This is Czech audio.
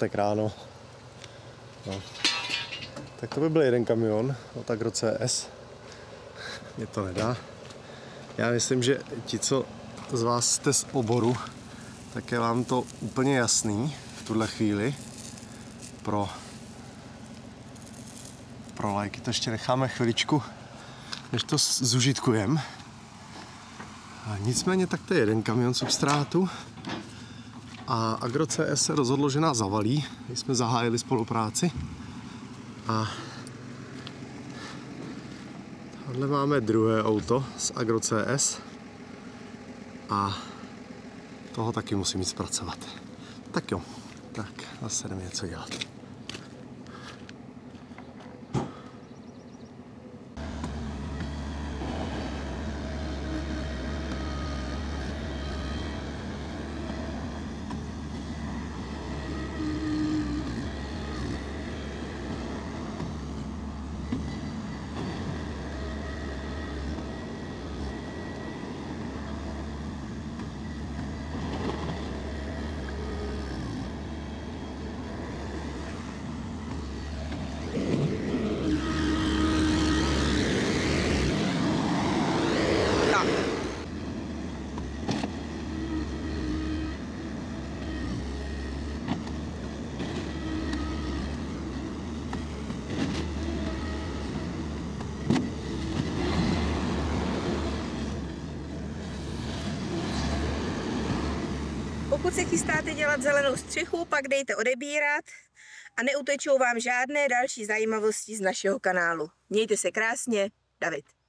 pátek ráno. No. Tak to by byl jeden kamion od Agro CS. Mě to nedá. Já myslím, že ti, co z vás jste z oboru, tak je vám to úplně jasný v tuhle chvíli. Pro lajky to ještě necháme chviličku, než to zužitkujem. Nicméně tak to je jeden kamion substrátu a Agro CS se rozhodlo, že nás zavalí, když jsme zahájili spolupráci. A tady máme druhé auto z Agro CS a toho taky musím jít zpracovat. Tak jo, tak zase jdeme něco dělat. Pokud se chystáte dělat zelenou střechu, pak dejte odebírat a neutečou vám žádné další zajímavosti z našeho kanálu. Mějte se krásně, David.